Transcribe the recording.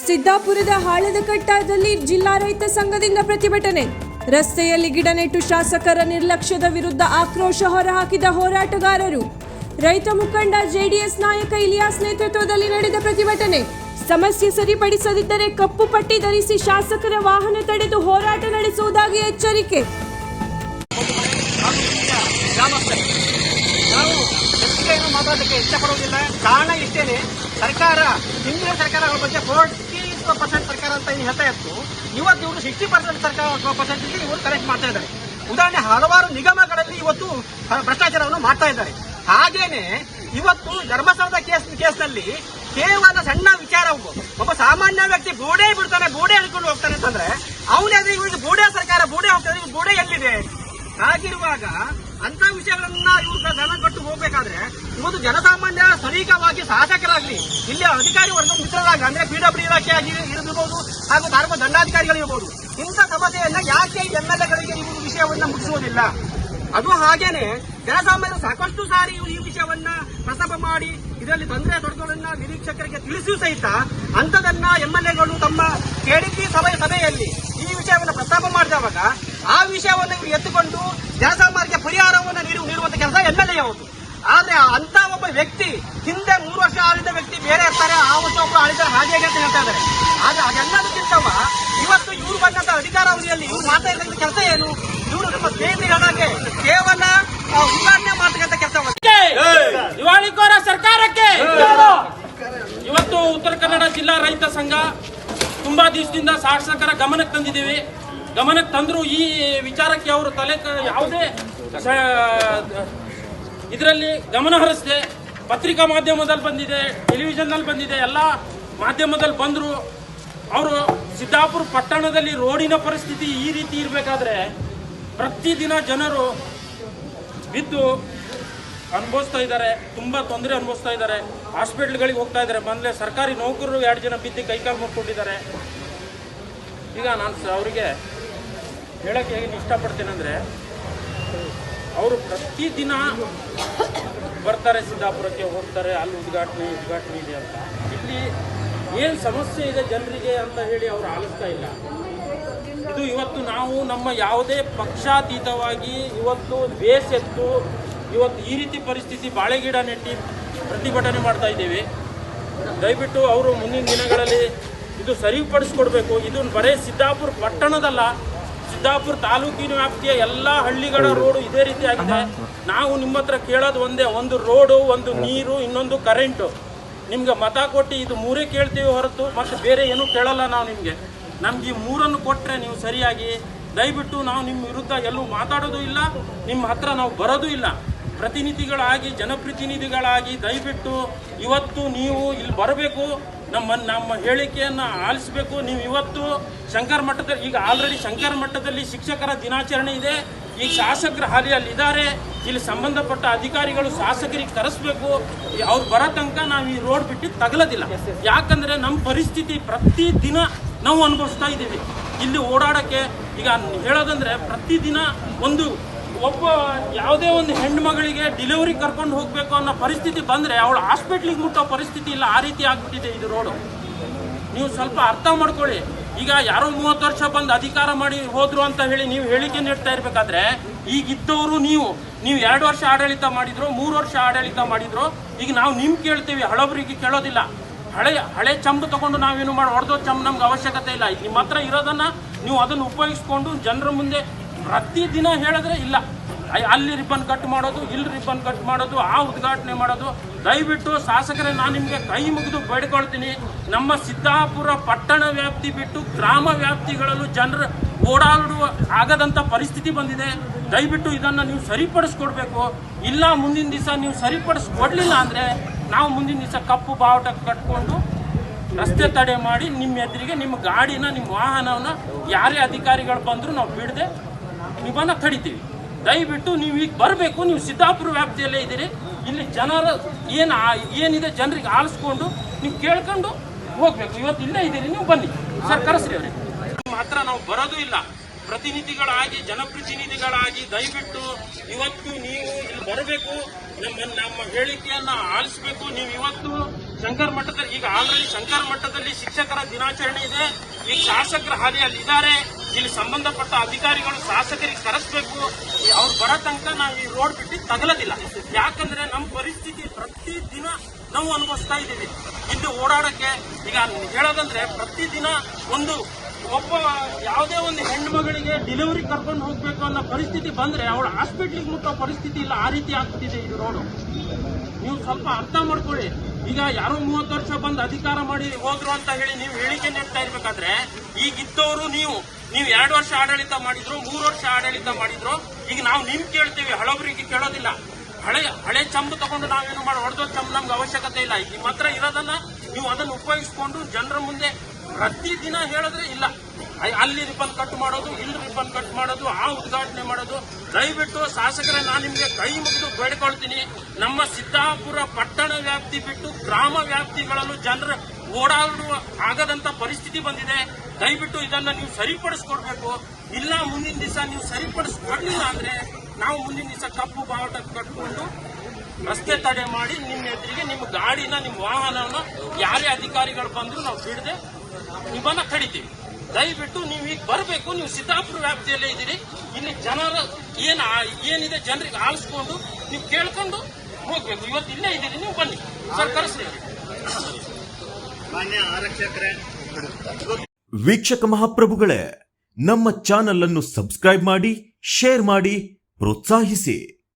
ಸಿದ್ದಾಪುರದ ಹಾಳದಕಟ್ಟದಲ್ಲಿ ಜಿಲ್ಲಾ ರೈತ ಸಂಘದಿಂದ ಪ್ರತಿಭಟನೆ. ರಸ್ತೆಯಲ್ಲಿ ಗಿಡ ನೆಟ್ಟು ಶಾಸಕರ ನಿರ್ಲಕ್ಷ್ಯದ ವಿರುದ್ಧ ಆಕ್ರೋಶ ಹೊರಹಾಕಿದ ಹೋರಾಟಗಾರರು. ರೈತ ಮುಖಂಡ ಜೆಡಿಎಸ್ ನಾಯಕ ಇಲಿಯಾಸ್ ನೇತೃತ್ವದಲ್ಲಿ ನಡೆದ ಪ್ರತಿಭಟನೆ. ಸಮಸ್ಯೆ ಸರಿಪಡಿಸದಿದ್ದರೆ ಕಪ್ಪು ಪಟ್ಟಿ ಧರಿಸಿ ಶಾಸಕರ ವಾಹನ ತಡೆದು ಹೋರಾಟ ನಡೆಸುವುದಾಗಿ ಎಚ್ಚರಿಕೆ. ಮಾತಾಡಲಿಕ್ಕೆ ಇಷ್ಟಪಡುವುದಿಲ್ಲ. ಕಾರಣ ಇಷ್ಟೇನೆ, ಸರ್ಕಾರ ಹಿಂದಿನ ಸರ್ಕಾರಗಳ ಬಗ್ಗೆ 40% ಸರ್ಕಾರ ಅಂತ ಹೇಳ್ತಾ ಇತ್ತು. ಇವತ್ತು ಇವರು 60% ಸರ್ಕಾರ ಇವರು ಕರೆಕ್ಟ್ ಮಾಡ್ತಾ ಇದ್ದಾರೆ. ಉದಾಹರಣೆ, ಹಲವಾರು ನಿಗಮಗಳಲ್ಲಿ ಇವತ್ತು ಭ್ರಷ್ಟಾಚಾರವನ್ನು ಮಾಡ್ತಾ ಇದ್ದಾರೆ. ಹಾಗೇನೆ ಇವತ್ತು ಧರ್ಮಸ್ಥಳದ ಕೇಸ್ನಲ್ಲಿ ಕೇವಲ ಸಣ್ಣ ವಿಚಾರ, ಒಬ್ಬ ಸಾಮಾನ್ಯ ವ್ಯಕ್ತಿ ಬೋಡೆ ಬಿಡ್ತಾನೆ, ಬೋಡೆ ಹಿಡ್ಕೊಂಡು ಹೋಗ್ತಾನೆ ಅಂತಂದ್ರೆ ಅವನೇ ಇವರಿಗೆ ಬೋಡೆ ಸರ್ಕಾರ ಬೋಡೆ ಹೋಗ್ತಾರೆ, ಬೋಡೆ ಎಲ್ಲಿದೆ? ಹಾಗಿರುವಾಗ ಅಂತ ವಿಷಯಗಳನ್ನ ಇವರು ಗಮನ ಕೊಟ್ಟು ಹೋಗ್ಬೇಕಾದ್ರೆ ಇವತ್ತು ಜನಸಾಮಾನ್ಯ ಸ್ಥಳೀಯವಾಗಿ ಶಾಸಕರಾಗ್ಲಿ, ಇಲ್ಲಿ ಅಧಿಕಾರಿ ವರ್ಗ ಮಿತ್ರರಾಗಲಿ, ಅಂದ್ರೆ PWD ಇಲಾಖೆ ಇರಬಹುದು ಹಾಗೂ ಧರ್ಮ ದಂಡಾಧಿಕಾರಿಗಳಿರಬಹುದು, ಇಂಥ ಸಮಸ್ಯೆಯನ್ನ ಯಾಕೆ MLAಗಳಿಗೆ ಇವರು ವಿಷಯವನ್ನ ಮುಗಿಸುವುದಿಲ್ಲ? ಅದು ಹಾಗೇನೆ ಜನಸಾಮಾನ್ಯರು ಸಾಕಷ್ಟು ಸಾರಿ ಈ ವಿಷಯವನ್ನ ಪ್ರಸ್ತಾಪ ಮಾಡಿ ಇದರಲ್ಲಿ ತೊಂದರೆ ತೊಡಕುಗಳನ್ನ ನಿರೀಕ್ಷಕರಿಗೆ ತಿಳಿಸಿಯೂ ಸಹಿತ ಅಂಥದನ್ನ MLAಗಳು ತಮ್ಮ KDP ಸಭೆಯಲ್ಲಿ ಈ ವಿಷಯವನ್ನು ಪ್ರಸ್ತಾಪ ಮಾಡಿದವಾಗ ಆ ವಿಷಯವನ್ನು ಇವರು ಎತ್ತುಕೊಂಡು ಜನಸಾಮಾನ್ಯರಿಗೆ ಪರಿಹಾರವನ್ನು ನೀಡುವಂತ ಕೆಲಸ MLA ಹೌದು. ಆದ್ರೆ ಅಂತ ಒಬ್ಬ ವ್ಯಕ್ತಿ ಹಿಂದೆ 3 ವರ್ಷ ಆಳಿದ ವ್ಯಕ್ತಿ ಬೇರೆ ಇರ್ತಾರೆ, ಆ ವರ್ಷ ಒಬ್ಬ ಆಳಿದ ಹಾಗೆ ಅಂತ ಹೇಳ್ತಾ ಇದ್ದಾರೆ. ಆದ್ರೆ ಅದೆಲ್ಲದಕ್ಕಿಂತವ ಇವತ್ತು ಇವರು ಬಂದಂತ ಅಧಿಕಾರಾವಧಿಯಲ್ಲಿ ಇವ್ರು ಮಾತಾಡಿದ ಕೆಲಸ ಏನು? ಇವರು ನಮ್ಮ ಸ್ನೇಹಿತರಿಗೆ ಕೇವಲ ಉದ್ಘಾಟನೆ ಮಾಡತಕ್ಕಂಥ ಕೆಲಸ. ದಿವಾಳಿಕೋರ ಸರ್ಕಾರಕ್ಕೆ ಇವತ್ತು ಉತ್ತರ ಕನ್ನಡ ಜಿಲ್ಲಾ ರೈತ ಸಂಘ ತುಂಬಾ ದಿವಸದಿಂದ ಶಾಸಕರ ಗಮನಕ್ಕೆ ತಂದಿದ್ದೀವಿ. ಗಮನಕ್ಕೆ ತಂದ್ರು ಈ ವಿಚಾರಕ್ಕೆ ಅವರು ತಲೆ ಯಾವುದೇ ಇದರಲ್ಲಿ ಗಮನ ಹರಿಸದೆ ಪತ್ರಿಕಾ ಮಾಧ್ಯಮದಲ್ಲಿ ಬಂದಿದೆ, ಟೆಲಿವಿಷನ್ನಲ್ಲಿ ಬಂದಿದೆ, ಎಲ್ಲ ಮಾಧ್ಯಮದಲ್ಲಿ ಬಂದರು. ಅವರು ಸಿದ್ದಾಪುರ ಪಟ್ಟಣದಲ್ಲಿ ರೋಡಿನ ಪರಿಸ್ಥಿತಿ ಈ ರೀತಿ ಇರಬೇಕಾದ್ರೆ ಪ್ರತಿದಿನ ಜನರು ಬಿದ್ದು ಅನುಭವಿಸ್ತಾ ಇದ್ದಾರೆ, ತುಂಬ ತೊಂದರೆ ಅನುಭವಿಸ್ತಾ ಇದ್ದಾರೆ. ಹಾಸ್ಪಿಟ್ಲ್ಗಳಿಗೆ ಹೋಗ್ತಾ ಇದ್ದಾರೆ. ಮೊದಲೇ ಸರ್ಕಾರಿ ನೌಕರರು 2 ಜನ ಬಿದ್ದು ಕೈಕಾಲು ಮುಟ್ಕೊಂಡಿದ್ದಾರೆ. ಈಗ ನಾನು ಅವರಿಗೆ ಹೇಳಕ್ಕೆ ಏನು ಇಷ್ಟಪಡ್ತೇನೆ ಅಂದರೆ, ಅವರು ಪ್ರತಿದಿನ ಬರ್ತಾರೆ, ಸಿದ್ದಾಪುರಕ್ಕೆ ಹೋಗ್ತಾರೆ, ಅಲ್ಲಿ ಉದ್ಘಾಟನೆ ಇದೆ ಅಂತ. ಇಲ್ಲಿ ಏನು ಸಮಸ್ಯೆ ಇದೆ ಜನರಿಗೆ ಅಂತ ಹೇಳಿ ಅವರು ಆಲಿಸ್ತಾ ಇಲ್ಲ. ಇದು ಇವತ್ತು ನಾವು ನಮ್ಮ ಯಾವುದೇ ಪಕ್ಷಾತೀತವಾಗಿ ಇವತ್ತು ಬೇಸೆತ್ತು ಇವತ್ತು ಈ ರೀತಿ ಪರಿಸ್ಥಿತಿ ಬಾಳೆಗಿಡ ನೆಟ್ಟಿ ಪ್ರತಿಭಟನೆ ಮಾಡ್ತಾ ಇದ್ದೀವಿ. ದಯವಿಟ್ಟು ಅವರು ಮುಂದಿನ ದಿನಗಳಲ್ಲಿ ಇದು ಸರಿಪಡಿಸ್ಕೊಡ್ಬೇಕು. ಇದು ಬರೀ ಸಿದ್ದಾಪುರ ಪಟ್ಟಣದಲ್ಲ, ಸಿದ್ದಾಪುರ ತಾಲೂಕಿನ ವ್ಯಾಪ್ತಿಯ ಎಲ್ಲ ಹಳ್ಳಿಗಳ ರೋಡು ಇದೇ ರೀತಿ ಆಗಿದೆ. ನಾವು ನಿಮ್ಮ ಹತ್ರ ಕೇಳೋದು ಒಂದೇ, ಒಂದು ರೋಡು, ಒಂದು ನೀರು, ಇನ್ನೊಂದು ಕರೆಂಟು. ನಿಮ್ಗೆ ಮತ ಕೊಟ್ಟು ಇದು 3 ಕೇಳ್ತೀವಿ ಹೊರತು ಮತ್ತು ಬೇರೆ ಏನೂ ಕೇಳಲ್ಲ ನಾವು ನಿಮಗೆ. ನಮ್ಗೆ ಈ 3 ಕೊಟ್ಟರೆ ನೀವು ಸರಿಯಾಗಿ, ದಯವಿಟ್ಟು ನಾವು ನಿಮ್ಮ ವಿರುದ್ಧ ಎಲ್ಲೂ ಮಾತಾಡೋದು ಇಲ್ಲ, ನಿಮ್ಮ ಹತ್ರ ನಾವು ಬರೋದು ಇಲ್ಲ. ಪ್ರತಿನಿಧಿಗಳಾಗಿ, ಜನಪ್ರತಿನಿಧಿಗಳಾಗಿ ದಯವಿಟ್ಟು ಇವತ್ತು ನೀವು ಇಲ್ಲಿ ಬರಬೇಕು, ನಮ್ಮ ಹೇಳಿಕೆಯನ್ನು ಆಲಿಸಬೇಕು. ನೀವು ಇವತ್ತು ಶಂಕರ ಮಠದಲ್ಲಿ, ಈಗ ಆಲ್ರೆಡಿ ಶಂಕರ ಮಠದಲ್ಲಿ ಶಿಕ್ಷಕರ ದಿನಾಚರಣೆ ಇದೆ. ಈಗ ಶಾಸಕರ ಹಾಲಿಯಲ್ಲಿ ಇದ್ದಾರೆ. ಇಲ್ಲಿ ಸಂಬಂಧಪಟ್ಟ ಅಧಿಕಾರಿಗಳು ಶಾಸಕರಿಗೆ ಕರೆಸಬೇಕು. ಅವ್ರು ಬರೋ ತನಕ ನಾವು ಈ ರೋಡ್ ಬಿಟ್ಟು ತಗಲೋದಿಲ್ಲ. ಯಾಕಂದರೆ ನಮ್ಮ ಪರಿಸ್ಥಿತಿ ಪ್ರತಿದಿನ ನಾವು ಅನುಭವಿಸ್ತಾ ಇದ್ದೀವಿ. ಇಲ್ಲಿ ಓಡಾಡೋಕ್ಕೆ ಈಗ ಹೇಳೋದಂದರೆ ಪ್ರತಿದಿನ ಒಬ್ಬ ಯಾವುದೇ ಒಂದು ಹೆಣ್ಣು ಮಗಳಿಗೆ ಡೆಲಿವರಿ ಕರ್ಕೊಂಡು ಹೋಗಬೇಕು ಅನ್ನೋ ಪರಿಸ್ಥಿತಿ ಬಂದರೆ ಅವಳು ಹಾಸ್ಪಿಟ್ಲಿಗೆ ಮುಟ್ಟೋ ಪರಿಸ್ಥಿತಿ ಇಲ್ಲ. ಆ ರೀತಿ ಆಗ್ಬಿಟ್ಟಿದೆ ಇದು ರೋಡು. ನೀವು ಸ್ವಲ್ಪ ಅರ್ಥ ಮಾಡ್ಕೊಳ್ಳಿ. ಈಗ ಯಾರೋ 30 ವರ್ಷ ಬಂದು ಅಧಿಕಾರ ಮಾಡಿ ಹೋದ್ರು ಅಂತ ಹೇಳಿ ನೀವು ಹೇಳಿಕೆ ನೀಡ್ತಾ ಇರಬೇಕಾದ್ರೆ, ಈಗಿದ್ದವರು ನೀವು 2 ವರ್ಷ ಆಡಳಿತ ಮಾಡಿದ್ರು, 3 ವರ್ಷ ಆಡಳಿತ ಮಾಡಿದ್ರು. ಈಗ ನಾವು ನಿಮ್ಗೆ ಕೇಳ್ತೀವಿ, ಹಳಬರಿಗೆ ಕೇಳೋದಿಲ್ಲ. ಹಳೆ ಚಂಬು ತಗೊಂಡು ನಾವೇನು ಹೊಡೆದೋ ಚಂಬು ನಮ್ಗೆ ಅವಶ್ಯಕತೆ ಇಲ್ಲ. ನಿಮ್ಮ ಹತ್ರ ಇರೋದನ್ನು ನೀವು ಅದನ್ನು ಉಪಯೋಗಿಸ್ಕೊಂಡು ಜನರ ಮುಂದೆ ಪ್ರತಿದಿನ ಹೇಳಿದ್ರೆ ಇಲ್ಲ, ಅಲ್ಲಿ ರಿಬ್ಬನ್ ಕಟ್ ಮಾಡೋದು, ಇಲ್ಲಿ ರಿಬ್ಬನ್ ಕಟ್ ಮಾಡೋದು, ಆ ಉದ್ಘಾಟನೆ ಮಾಡೋದು. ದಯವಿಟ್ಟು ಶಾಸಕರೇ, ನಾನು ನಿಮಗೆ ಕೈ ಮುಗಿದು ಬೇಡ್ಕೊಳ್ತೀನಿ, ನಮ್ಮ ಸಿದ್ದಾಪುರ ಪಟ್ಟಣ ವ್ಯಾಪ್ತಿ ಬಿಟ್ಟು ಗ್ರಾಮ ವ್ಯಾಪ್ತಿಗಳಲ್ಲೂ ಜನರು ಓಡಾಡುವ ಆಗದಂಥ ಪರಿಸ್ಥಿತಿ ಬಂದಿದೆ. ದಯವಿಟ್ಟು ಇದನ್ನು ನೀವು ಸರಿಪಡಿಸ್ಕೊಡ್ಬೇಕು. ಇಲ್ಲ ಮುಂದಿನ ದಿವಸ ನೀವು ಸರಿಪಡಿಸ್ಕೊಡ್ಲಿಲ್ಲ ಅಂದರೆ ನಾವು ಮುಂದಿನ ದಿವಸ ಕಪ್ಪು ಬಾವುಟ ಕಟ್ಕೊಂಡು ರಸ್ತೆ ತಡೆ ಮಾಡಿ ನಿಮ್ಮ ಎದುರಿಗೆ ನಿಮ್ಮ ಗಾಡಿನ, ನಿಮ್ಮ ವಾಹನವನ್ನು ಯಾರೇ ಅಧಿಕಾರಿಗಳು ಬಂದರೂ ನಾವು ಬಿಡದೆ ನೀವನ್ನ ತಡಿತೀವಿ. ದಯವಿಟ್ಟು ನೀವು ಈಗ ಬರಬೇಕು. ನೀವು ಸಿದ್ದಾಪುರ ವ್ಯಾಪ್ತಿಯಲ್ಲೇ ಇದ್ದೀರಿ. ಇಲ್ಲಿ ಜನರ ಏನಿದೆ ಜನರಿಗೆ ಆಲಿಸ್ಕೊಂಡು ನೀವು ಕೇಳ್ಕೊಂಡು ಹೋಗಬೇಕು. ಇವತ್ತು ಇಲ್ಲೇ ಇದ್ದೀರಿ, ನೀವು ಬನ್ನಿ ಸರ್, ಕರೆಸ್ರಿ ಅವ್ರಿಗೆ. ಮಾತ್ರ ನಾವು ಬರೋದು ಇಲ್ಲ. ಪ್ರತಿನಿಧಿಗಳಾಗಿ, ಜನಪ್ರತಿನಿಧಿಗಳಾಗಿ ದಯವಿಟ್ಟು ಇವತ್ತು ನೀವು ಇಲ್ಲಿ ಬರಬೇಕು, ನಮ್ಮ ಹೇಳಿಕೆಯನ್ನು ಆಲಿಸಬೇಕು. ನೀವು ಇವತ್ತು ಶಂಕರ ಮಠದಲ್ಲಿ ಈಗ ಆಲ್ರೆಡಿ ಶಂಕರ ಮಠದಲ್ಲಿ ಶಿಕ್ಷಕರ ದಿನಾಚರಣೆ ಇದೆ. ಈ ಶಾಸಕರ ಹಾದಿಯಲ್ಲಿ ಇದ್ದಾರೆ. ಇಲ್ಲಿ ಸಂಬಂಧಪಟ್ಟ ಅಧಿಕಾರಿಗಳು ಶಾಸಕರಿಗೆ ಕರೆಸಬೇಕು. ಅವ್ರು ಬರೋ ತನಕ ನಾವು ಈ ರೋಡ್ ಬಿಟ್ಟು ತಗಲೋದಿಲ್ಲ. ಯಾಕಂದ್ರೆ ನಮ್ಮ ಪರಿಸ್ಥಿತಿ ಪ್ರತಿದಿನ ನಾವು ಅನುಭವಿಸ್ತಾ ಇದ್ದೀವಿ. ಇಲ್ಲಿ ಓಡಾಡಕ್ಕೆ ಈಗ ಹೇಳೋದಂದ್ರೆ ಪ್ರತಿದಿನ ಒಬ್ಬ ಯಾವುದೇ ಒಂದು ಹೆಣ್ಣು ಮಗಳಿಗೆ ಡೆಲಿವರಿ ಕರ್ಕೊಂಡು ಹೋಗ್ಬೇಕು ಅನ್ನೋ ಪರಿಸ್ಥಿತಿ ಬಂದ್ರೆ ಅವಳ ಹಾಸ್ಪಿಟ್ಲಿಗೆ ಮುಟ್ಟೋ ಪರಿಸ್ಥಿತಿ ಇಲ್ಲ. ಆ ರೀತಿ ಆಗ್ತಿದೆ ಇದು ರೋಡು. ನೀವು ಸ್ವಲ್ಪ ಅರ್ಥ ಮಾಡ್ಕೊಳ್ಳಿ. ಈಗ ಯಾರೋ 30 ವರ್ಷ ಬಂದು ಅಧಿಕಾರ ಮಾಡಿ ಹೋದ್ರು ಅಂತ ಹೇಳಿ ನೀವು ಹೇಳಿಕೆ ನೀಡ್ತಾ ಇರ್ಬೇಕಾದ್ರೆ ಈಗಿದ್ದವರು ನೀವು 2 ವರ್ಷ ಆಡಳಿತ ಮಾಡಿದ್ರು, 3 ವರ್ಷ ಆಡಳಿತ ಮಾಡಿದ್ರು. ಈಗ ನಾವು ನಿಮ್ ಕೇಳ್ತೀವಿ, ಹಳಬರಿಗೆ ಕೇಳೋದಿಲ್ಲ. ಹಳೆ ಚಂಬು ತಗೊಂಡು ನಾವೇನು ಮಾಡಿ ಹೊಡೆದೋ ಚಂಬು ನಮ್ಗೆ ಅವಶ್ಯಕತೆ ಇಲ್ಲ. ನಿಮ್ಮ ಹತ್ರ ಇರೋದನ್ನ ನೀವು ಅದನ್ನು ಉಪಯೋಗಿಸ್ಕೊಂಡು ಜನರ ಮುಂದೆ ಪ್ರತಿದಿನ ಹೇಳಿದ್ರೆ ಇಲ್ಲ ಅಲ್ಲಿ ರಿಬ್ಬನ್ ಕಟ್ ಮಾಡೋದು, ಇಲ್ಲಿ ರಿಬ್ಬನ್ ಕಟ್ ಮಾಡೋದು, ಆ ಉದ್ಘಾಟನೆ ಮಾಡೋದು. ದಯವಿಟ್ಟು ಶಾಸಕರೇ, ನಾನು ನಿಮಗೆ ಕೈ ಮುಗಿದು ಬೇಡಿಕೊಳ್ತೀನಿ. ನಮ್ಮ ಸಿದ್ದಾಪುರ ಪಟ್ಟಣ ವ್ಯಾಪ್ತಿ ಬಿಟ್ಟು ಗ್ರಾಮ ವ್ಯಾಪ್ತಿಗಳಲ್ಲೂ ಜನರು ಓಡಾಡುವ ಆಗದಂತ ಪರಿಸ್ಥಿತಿ ಬಂದಿದೆ. ದಯವಿಟ್ಟು ಇದನ್ನ ನೀವು ಸರಿಪಡಿಸ್ಕೊಡ್ಬೇಕು. ಇಲ್ಲ ಮುಂದಿನ ದಿವಸ ನೀವು ಸರಿಪಡಿಸ್ಕೊಡ್ಲಿಲ್ಲ ಅಂದ್ರೆ ನಾವು ಮುಂದಿನ ದಿವಸ ಕಪ್ಪು ಬಾವುಟ ಕಟ್ಕೊಂಡು ರಸ್ತೆ ತಡೆ ಮಾಡಿ ನಿಮ್ಮ ಎದುರಿಗೆ ನಿಮ್ಮ ಗಾಡಿನ, ನಿಮ್ಮ ವಾಹನವನ್ನು ಯಾರೇ ಅಧಿಕಾರಿಗಳು ಬಂದ್ರು ನಾವು ಬಿಡದೆ ನಿಮ್ಮನ್ನ ತಡಿತೀವಿ. ದಯವಿಟ್ಟು ನೀವು ಈಗ ಬರಬೇಕು. ನೀವು ಸಿದ್ದಾಪುರ ವ್ಯಾಪ್ತಿಯಲ್ಲೇ ಇದ್ದೀರಿ. ಇಲ್ಲಿ ಜನರ ಏನಿದೆ ಜನರಿಗೆ ಆಲಿಸ್ಕೊಂಡು ನೀವು ಕೇಳ್ಕೊಂಡು ಹೋಗ್ಬೇಕು. ಇವತ್ತು ಇಲ್ಲೇ ಇದ್ದೀರಿ, ನೀವು ಬನ್ನಿ ಸರ್, ಕರೆಸ್ರಿ. ಮಾನ್ಯ ಆರಕ್ಷಕರೇ, ವೀಕ್ಷಕ ಮಹಾಪ್ರಭುಗಳೇ, ನಮ್ಮ ಚಾನಲ್ ಅನ್ನು ಸಬ್ಸ್ಕ್ರೈಬ್ ಮಾಡಿ, ಶೇರ್ ಮಾಡಿ, ಪ್ರೋತ್ಸಾಹಿಸಿ.